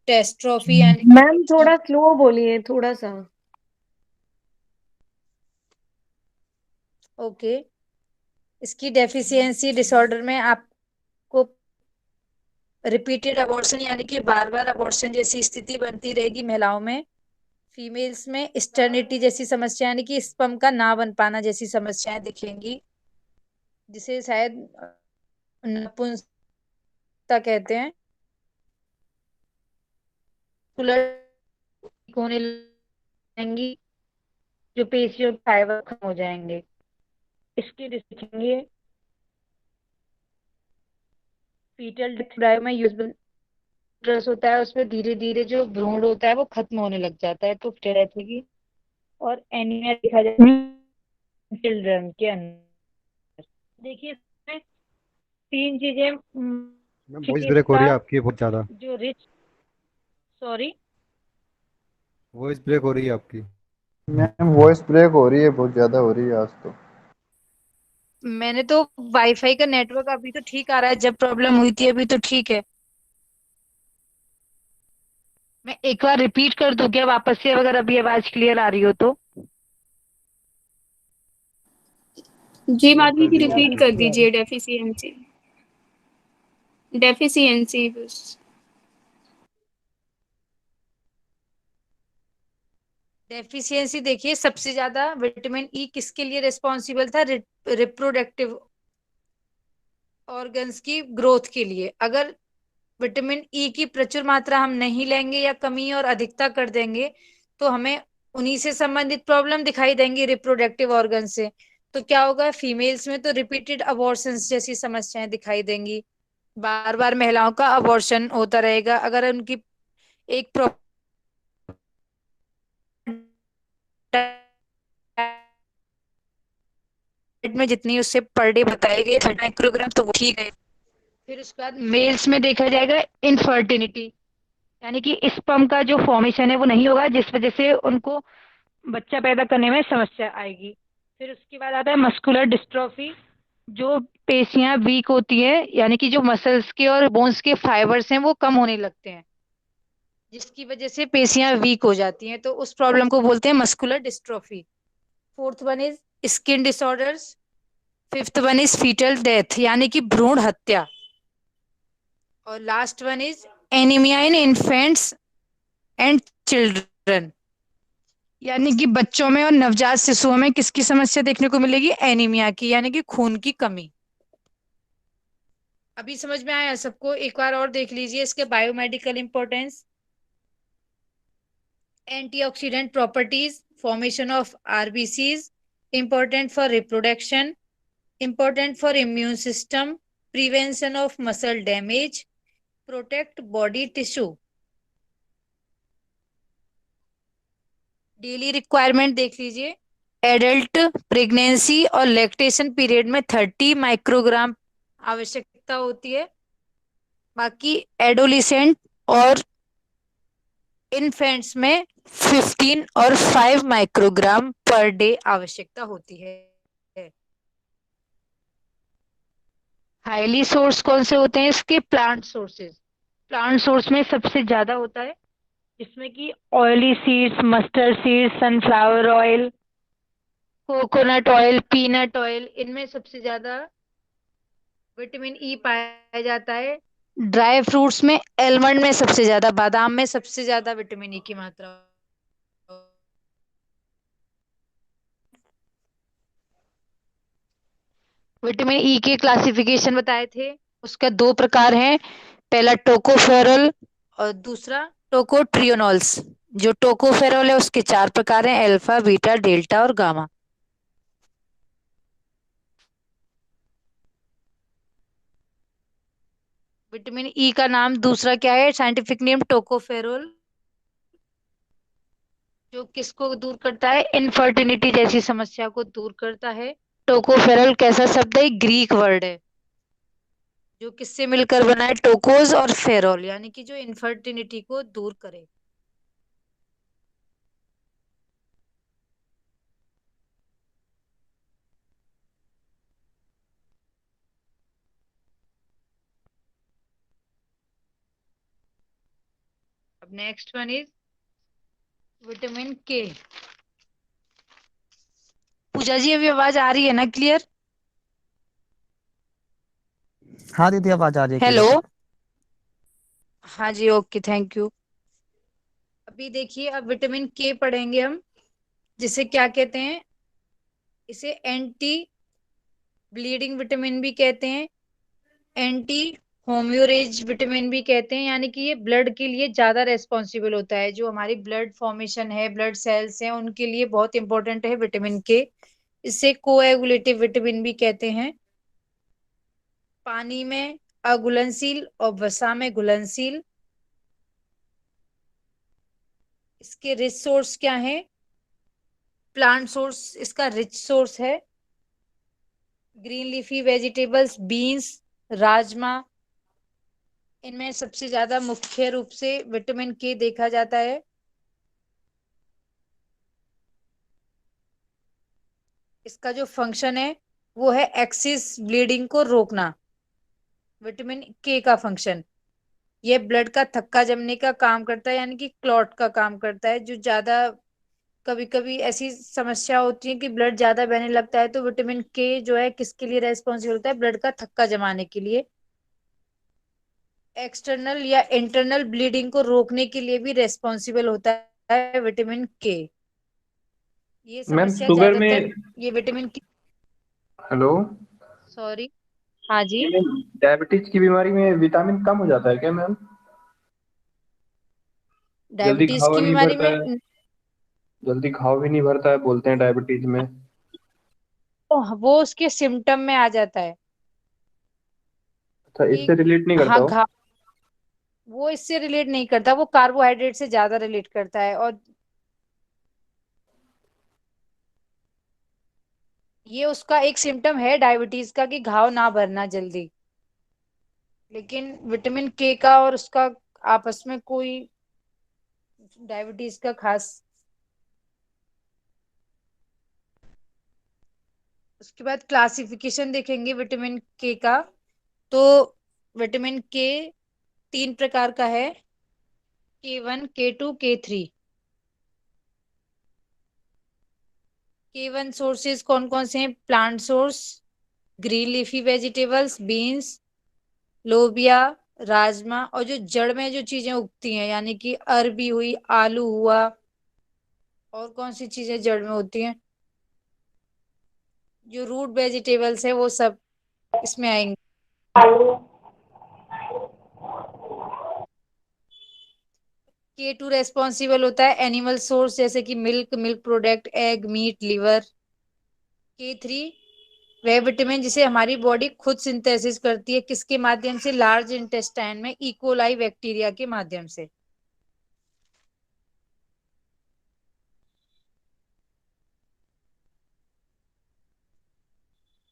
टेस्ट्रोफी एंड मैम थोड़ा स्लो बोलिए, थोड़ा सा। ओके। इसकी डेफिशिएंसी डिसऑर्डर में आपको रिपीटेड अबॉर्शन यानी कि बार बार अबॉर्शन जैसी स्थिति बनती रहेगी महिलाओं में। फीमेल्स में स्टर्निटी जैसी समस्या यानी कि स्पर्म का ना बन पाना जैसी समस्याएं दिखेंगी, जिसे शायद नपुंसकता कहते हैं। होने लगेंगी, जो पेशियों के फाइबर खत्म हो जाएंगे। इसके दिखेंगे फीटल ड्राइव में यूजल ड्रेस होता है, उसमें धीरे धीरे जो भ्रूण होता है वो खत्म होने लग जाता है, तो रहेगी। और एनीमिया देखा जाता है चिल्ड्रन के अंदर। देखिए इसमें तीन चीजें मैम वॉइस ब्रेक हो रही है चिकित्सा आपकी बहुत ज़्यादा। जो रिच सॉरी वॉइस ब्रेक हो रही है आपकी। मैम वॉइस ब्रेक हो रही है, बहुत ज्यादा हो रही है आज तो। मैंने तो वाईफाई का नेटवर्क अभी तो ठीक आ रहा है, जब प्रॉब्लम हुई थी अभी तो ठीक है। मैं एक बार रिपीट कर दूं क्या वापस से, अगर अभी आवाज क्लियर आ रही हो तो? जी माधवी कर जी, दीजिए रिपीट रिपीट। कर दीजिए। डेफिशिएंसी, डेफिशिएंसी बस। डेफिशिएंसी देखिए, सबसे ज्यादा विटामिन ई किसके लिए रिस्पॉन्सिबल था? रिप्रोडक्टिव ऑर्गन्स की ग्रोथ के लिए। अगर विटामिन ई की प्रचुर मात्रा हम नहीं लेंगे या कमी और अधिकता कर देंगे तो हमें उन्हीं से संबंधित प्रॉब्लम दिखाई देंगी, रिप्रोडक्टिव ऑर्गन से। तो क्या होगा? फीमेल्स में तो रिपीटेड अबॉर्शंस जैसी समस्याएं दिखाई देंगी, बार बार महिलाओं का अबॉर्शन होता रहेगा। अगर उनकी एक प्रॉपर में जितनी उससे पर डे बताई गई 30 माइक्रोग्राम, तो वो ठीक है। फिर उसके बाद मेल्स में देखा जाएगा इनफर्टिलिटी, यानी कि स्पर्म का जो फॉर्मेशन है वो नहीं होगा, जिस वजह से उनको बच्चा पैदा करने में समस्या आएगी। फिर उसके बाद आता है मस्कुलर डिस्ट्रॉफी, जो पेशियां वीक होती है, यानी कि जो मसल्स के और बोन्स के फाइबर्स हैं वो कम होने लगते हैं, जिसकी वजह से पेशियां वीक हो जाती हैं, तो उस प्रॉब्लम को बोलते हैं muscular dystrophy. Fourth one is skin disorders. Fifth one is fetal death यानी कि भ्रूण हत्या। और last one is anaemia in infants and children, यानी कि बच्चों में और नवजात शिशुओं में किसकी समस्या देखने को मिलेगी? एनीमिया की, यानी कि खून की कमी। अभी समझ में आया सबको? एक बार और देख लीजिए इसके biomedical importance. Antioxidant properties, formation of RBCs, important for reproduction, important for immune system, prevention of muscle damage, protect body tissue. Daily requirement देख लीजिए। एडल्ट प्रेगनेंसी और लैक्टेशन पीरियड में 30 माइक्रोग्राम आवश्यकता होती है। बाकी एडोलिसेंट और इन्फेंट्स में 15 और 5 माइक्रोग्राम पर डे आवश्यकता होती है। हाईली सोर्स कौन से होते हैं इसके? Plant sources. प्लांट सोर्स में सबसे ज्यादा होता है, जिसमें कि oily seeds, mustard seeds, sunflower oil, coconut oil, peanut oil, इनमें सबसे ज्यादा विटामिन ई पाया जाता है। ड्राई फ्रूट्स में एलमंड में सबसे ज्यादा, बादाम में सबसे ज्यादा विटामिन ई की मात्रा। विटामिन ई के क्लासिफिकेशन बताए थे, उसका दो प्रकार हैं। पहला टोकोफेरॉल और दूसरा टोकोट्रियोनॉल्स। जो टोकोफेरॉल है उसके चार प्रकार हैं, अल्फा, बीटा, डेल्टा और गामा। विटामिन ई का नाम दूसरा क्या है? साइंटिफिक नेम टोकोफेरॉल, जो किसको दूर करता है? इनफर्टिलिटी जैसी समस्या को दूर करता है। टोकोफेरॉल कैसा शब्द है? ग्रीक वर्ड है, जो किससे मिलकर बना है, टोकोज और फेरोल, यानी कि जो इनफर्टिलिटी को दूर करे। अब नेक्स्ट वन इज विटामिन के। पूजा जी अभी आवाज आ रही है ना क्लियर? हाँ दीदी आवाज आ रही है हेलो। क्लियर। हाँ जी, ओके, थैंक यू। अभी देखिए, अब विटामिन के पढ़ेंगे हम, जिसे क्या कहते हैं, इसे एंटी ब्लीडिंग विटामिन भी कहते हैं, एंटी होम्योरेज विटामिन भी कहते हैं, यानी कि ये ब्लड के लिए ज्यादा रेस्पॉन्सिबल होता है। जो हमारी ब्लड फॉर्मेशन है, ब्लड सेल्स हैं, उनके लिए बहुत इंपॉर्टेंट है विटामिन के। इसे कोएगुलेटिव विटामिन भी कहते हैं। पानी में अघुलनशील और वसा में घुलनशील। इसके रिच सोर्स क्या है? प्लांट सोर्स इसका रिच सोर्स है। Green leafy vegetables, beans, rajma, इनमें सबसे ज्यादा मुख्य रूप से विटामिन के देखा जाता है। इसका जो फंक्शन है वो है एक्सिस ब्लीडिंग को रोकना। विटामिन के का फंक्शन, ये ब्लड का थक्का जमने का काम करता है, यानी कि क्लॉट का काम करता है। जो ज्यादा कभी कभी ऐसी समस्या होती है कि ब्लड ज्यादा बहने लगता है, तो विटामिन के जो है किसके लिए रेस्पॉन्सिबल होता है? ब्लड का थक्का जमाने के लिए। एक्सटर्नल या इंटरनल ब्लीडिंग को रोकने के लिए भी रेस्पॉन्सिबल होता है विटामिन के। ये मैम समस्या शुगर ज्यादातर, में। ये विटामिन की, हेलो। सॉरी, हाँ जी, ये मैम डायबिटीज की बीमारी में विटामिन कम हो जाता है क्या मैम? जल्दी डायबिटीज घाव की नहीं बीमारी भरता में है? जल्दी घाव भी नहीं भरता है बोलते हैं डायबिटीज में। वो उसके सिम्टम में आ जाता है अच्छा, कि, इससे रिलेट नहीं करता हाँ, हो? घा वो इससे रिलेट नहीं करता, वो कार्बोहाइड्रेट से ज्यादा रिलेट करता है। और ये उसका एक सिम्टम है डायबिटीज का, कि घाव ना भरना जल्दी। लेकिन विटामिन के का और उसका आपस में कोई डायबिटीज का खास। उसके बाद क्लासिफिकेशन देखेंगे विटामिन के का। तो विटामिन के 3 प्रकार का है, K1, K2, K3। K1 sources कौन कौन से हैं? Plant source, green leafy vegetables, beans, लोबिया, राजमा, और जो जड़ में जो चीजें उगती हैं, यानी कि अरबी हुई, आलू हुआ, और कौन सी चीजें जड़ में होती हैं, जो रूट वेजिटेबल्स है, वो सब इसमें आएंगे। K2 रेस्पॉन्सिबल होता है एनिमल सोर्स, जैसे कि milk, milk product, egg, meat, liver. K3 वह विटामिन जिसे हमारी बॉडी खुद सिंथेसिस करती है, किसके माध्यम से? लार्ज इंटेस्टाइन में इकोलाई बैक्टीरिया के माध्यम से।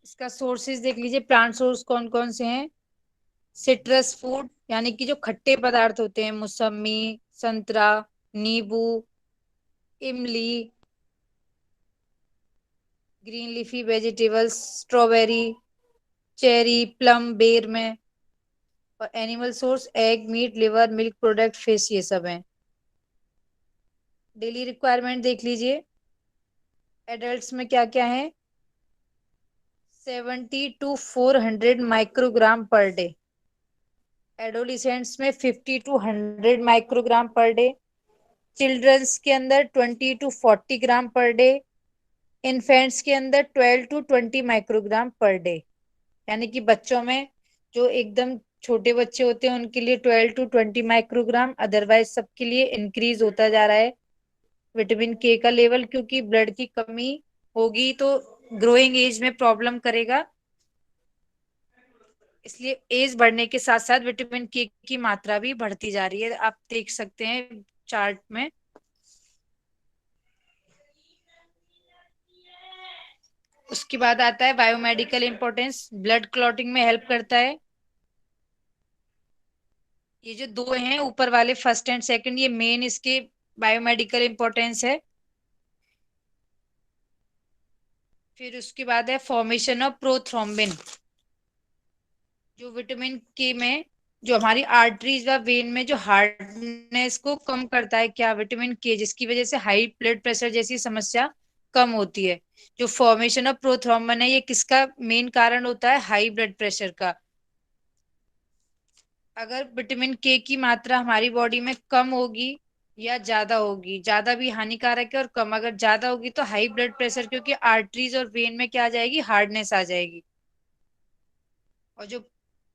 इसका सोर्सेज देख लीजिए, प्लांट सोर्स कौन कौन से हैं? सिट्रस फूड, यानी कि जो खट्टे पदार्थ होते हैं, मौसमी, संतरा, नींबू, इमली। Green leafy vegetables, strawberry, cherry, plum, बेर में। और animal source egg, meat, liver, milk product, fish, ये सब हैं। डेली रिक्वायरमेंट देख लीजिए, एडल्ट्स में क्या क्या है? 70 to 400 microgram per day. Adolescents में 50 to 100 microgram per day. Childrens के अंदर 20 to 40 gram per day. Infants के अंदर 12 to 20 माइक्रोग्राम पर डे। यानी कि बच्चों में जो एकदम छोटे बच्चे होते हैं उनके लिए 12 to 20 माइक्रोग्राम, अदरवाइज सबके लिए इंक्रीज होता जा रहा है विटामिन के का लेवल, क्योंकि ब्लड की कमी होगी तो ग्रोइंग एज में प्रॉब्लम करेगा। इसलिए एज बढ़ने के साथ साथ विटामिन के की मात्रा भी बढ़ती जा रही है, आप देख सकते हैं चार्ट में। उसके बाद आता है बायोमेडिकल इंपॉर्टेंस, ब्लड क्लॉटिंग में हेल्प करता है। ये जो दो हैं ऊपर वाले, फर्स्ट एंड सेकंड, ये मेन इसके बायोमेडिकल इंपॉर्टेंस है। फिर उसके बाद है फॉर्मेशन ऑफ प्रोथ्रोम्बिन, जो विटामिन के में जो हमारी आर्टरीज व वेन में जो हार्डनेस को कम करता है, क्या, विटामिन के, जिसकी वजह से हाई ब्लड प्रेशर जैसी समस्या कम होती है। जो फॉर्मेशन ऑफ प्रोथ्रोम्बिन है, ये किसका मेन कारण होता है? हाई ब्लड प्रेशर का। अगर विटामिन के की मात्रा हमारी बॉडी में कम होगी या ज्यादा होगी, ज्यादा भी हानिकारक है और कम अगर ज्यादा होगी तो हाई ब्लड प्रेशर, क्योंकि आर्टरीज और वेन में क्या आ जाएगी? हार्डनेस आ जाएगी। और जो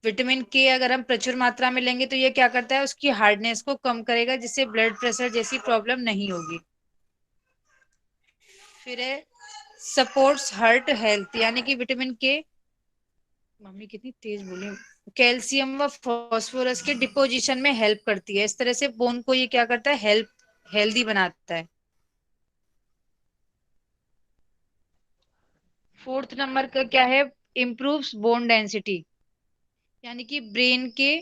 विटामिन के अगर हम प्रचुर मात्रा में लेंगे तो ये क्या करता है? उसकी हार्डनेस को कम करेगा, जिससे ब्लड प्रेशर जैसी प्रॉब्लम नहीं होगी। फिर है सपोर्ट्स हार्ट हेल्थ, यानी कि विटामिन के, मम्मी कितनी तेज बोली, कैल्शियम व फास्फोरस के डिपोजिशन में हेल्प करती है। इस तरह से बोन को ये क्या करता है? हेल्दी बनाता है। फोर्थ नंबर का क्या है? इम्प्रूव्स बोन डेंसिटी, यानी कि ब्रेन के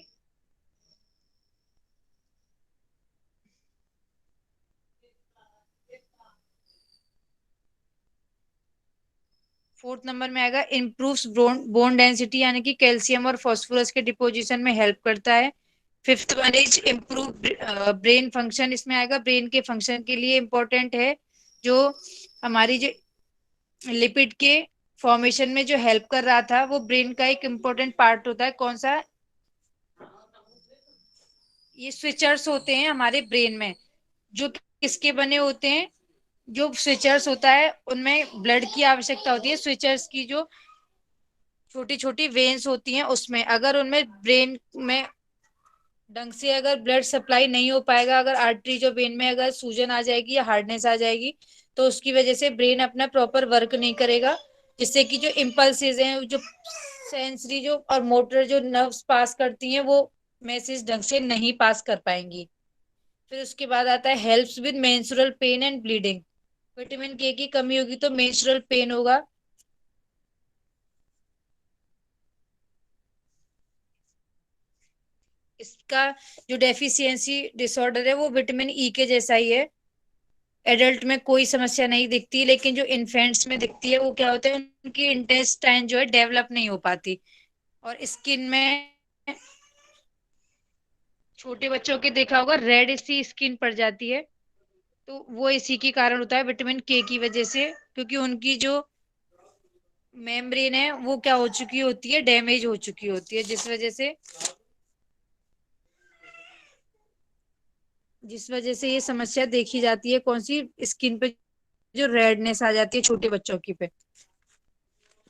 फोर्थ नंबर में आएगा इम्प्रूव्स बोन डेंसिटी, यानी कि कैल्शियम और फास्फोरस के डिपोजिशन में हेल्प करता है। Fifth one is improve brain function, इसमें आएगा ब्रेन के फंक्शन के लिए इंपॉर्टेंट है। जो हमारी जो लिपिड के फॉर्मेशन में जो हेल्प कर रहा था, वो ब्रेन का एक इम्पोर्टेंट पार्ट होता है। कौन सा? ये स्विचर्स होते हैं हमारे ब्रेन में, जो किसके बने होते हैं? जो स्विचर्स होता है उनमें ब्लड की आवश्यकता होती है। स्विचर्स की जो छोटी छोटी वेन्स होती हैं, उसमें अगर उनमें ब्रेन में ढंग से अगर ब्लड सप्लाई नहीं हो पाएगा, अगर आर्टरी जो वेन में अगर सूजन आ जाएगी या हार्डनेस आ जाएगी, तो उसकी वजह से ब्रेन अपना प्रॉपर वर्क नहीं करेगा, जिससे कि जो इम्पल्सेस हैं, जो सेंसरी जो और मोटर जो नर्व्स पास करती हैं, वो मैसेज ढंग से नहीं पास कर पाएंगी। फिर उसके बाद आता है helps with menstrual pain and bleeding. Vitamin के की कमी होगी तो मेंस्ट्रुअल पेन होगा। इसका जो डेफिशिएंसी डिसऑर्डर है वो विटामिन ई के जैसा ही है। एडल्ट में कोई समस्या नहीं दिखती, लेकिन जो इन्फेंट्स में दिखती है वो क्या होता है? उनकी इंटेस्टाइन जो है डेवलप नहीं हो पाती। और स्किन में छोटे बच्चों के देखा होगा रेड सी स्किन पड़ जाती है, तो वो इसी के कारण होता है, विटामिन के की वजह से, क्योंकि उनकी जो मेम्ब्रेन है वो क्या हो चुकी होती है? डैमेज हो चुकी होती है, जिस वजह से ये समस्या देखी जाती है। कौन सी? स्किन पे जो रेडनेस आ जाती है छोटे बच्चों की पे।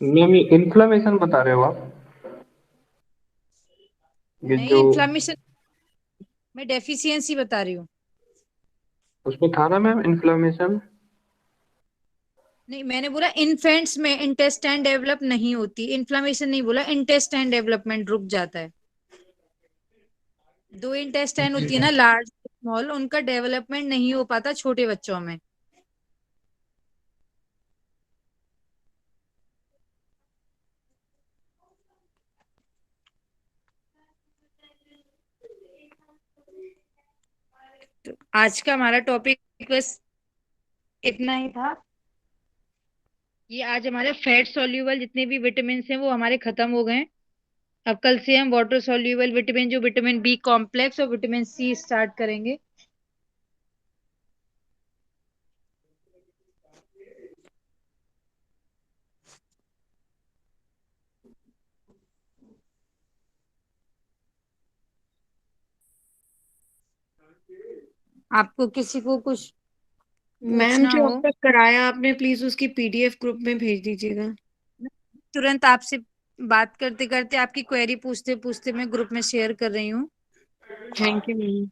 मैम ये इन्फ्लेमेशन बता रहे हो आप? ये नहीं, जो इन्फ्लामेशन, मैं डेफिशिएंसी बता रही हूँ। उसमें था ना मैम इन्फ्लेमेशन? नहीं, मैंने बोला इन्फेंट्स में इंटेस्टाइन डेवलप नहीं होती, इन्फ्लामेशन नहीं बोला, इंटेस्टाइन डेवलपमेंट रुक जाता है। दो इंटेस्टाइन होती है ना, लार्ज स्मॉल, उनका डेवलपमेंट नहीं हो पाता छोटे बच्चों में। तो आज का हमारा टॉपिक बस इतना ही था। ये आज हमारे फैट सॉल्यूबल जितने भी विटामिन हैं वो हमारे खत्म हो गए। अब कल से हम वाटर सॉल्यूबल विटामिन, जो विटामिन बी कॉम्प्लेक्स और विटामिन सी स्टार्ट करेंगे। आपको किसी को कुछ मैम, पूछना जो हो, अब तक कराया आपने, प्लीज उसकी पीडीएफ ग्रुप में भेज दीजिएगा। तुरंत आपसे बात करते करते आपकी क्वेरी पूछते पूछते मैं ग्रुप में शेयर कर रही हूँ। Thank you ma'am.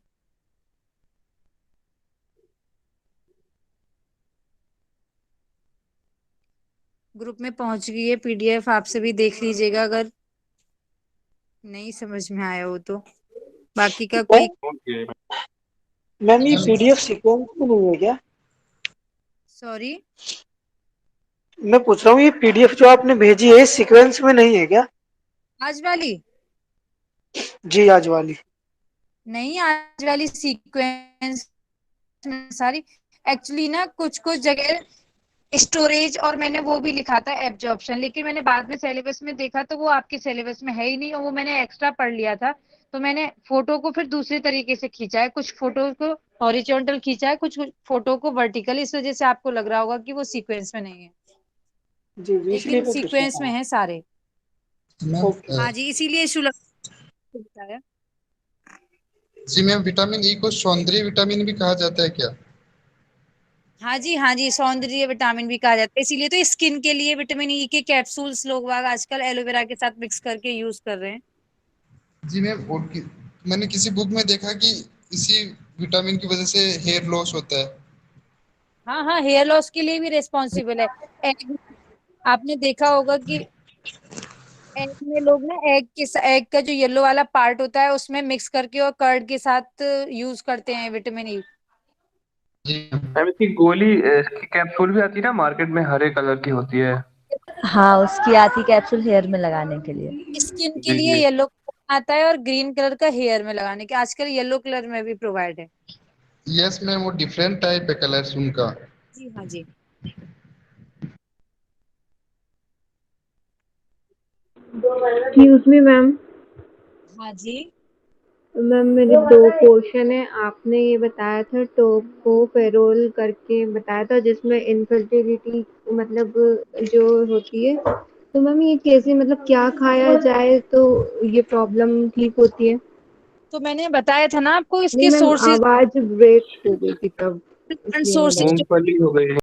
ग्रुप में पहुंच गई है पीडीएफ, आपसे भी देख लीजिएगा अगर नहीं समझ में आया हो तो। बाकी का कोई मैम ये पीडीएफ सीक्वेंस में नहीं है क्या? सॉरी, मैं पूछ रहा हूँ ये पीडीएफ जो आपने भेजी है सीक्वेंस में नहीं है क्या? आज वाली जी आज वाली। नहीं, आज वाली सीक्वेंस में सारी एक्चुअली ना कुछ कुछ जगह स्टोरेज और मैंने वो भी लिखा था एब्जॉर्प्शन, लेकिन मैंने बाद में सिलेबस में देखा तो वो आपके सिलेबस में है ही नहीं, और वो मैंने एक्स्ट्रा पढ़ लिया था। तो मैंने फोटो को फिर दूसरे तरीके से खींचा है, कुछ फोटो को हॉरिजॉन्टल खींचा है, कुछ फोटो को वर्टिकल, इस वजह से आपको लग रहा होगा कि वो सीक्वेंस में नहीं है, जी जी, इसलिए लेकिन मैं पूछ रहा सीक्वेंस में था। है सारे। मैम हाँ जी, इसीलिए इशू लगता है। जी मैम, विटामिन ई को सौंदर्य विटामिन भी कहा जाता है क्या? हाँ जी, हाँ जी, सौंदर्य विटामिन भी कहा जाता है, इसीलिए तो स्किन के लिए विटामिन ई के कैप्सूल्स लोग बाग आजकल एलोवेरा के साथ मिक्स करके यूज कर रहे हैं। जी मैम, मैंने किसी बुक में देखा कि इसी विटामिन की वजह से हेयर लॉस होता है। हाँ हाँ, हेयर लॉस के लिए भी रिस्पॉन्सिबल है एग। आपने देखा होगा कि एग में लोग ना एग का जो येलो वाला पार्ट होता है उसमें मिक्स करके और कर्ड के साथ यूज करते हैं विटामिन ई। जी मैम इसकी गोली, इसकी कैप्सूल भी आती है ना मार्केट में, हरे कलर की होती है। हाँ, उसकी आती कैप्सूल हेयर में लगाने के लिए। स्किन के जी लिए जी। येलो आता है और ग्रीन कलर का हेयर में लगाने के, आजकल येलो कलर में भी प्रोवाइड है। यस मैम, वो डिफरेंट टाइप है कलर्स उनका। जी हाँ जी। Excuse me ma'am. हाँ जी। मैम मेरे दो क्वेश्चन है। आपने ये बताया था टोकोफेरोल करके बताया था जिसमें इनफर्टिलिटी मतलब जो होती है, तो मैम ये कैसे मतलब क्या खाया जाए तो ये प्रॉब्लम ठीक होती है? तो मैंने बताया था ना आपको नहीं इसके मैम, सोर्सेज आवाज ब्रेक हो गई थी तब, इसलिए मैं सोर्सेज बता मूंगफली हो गई।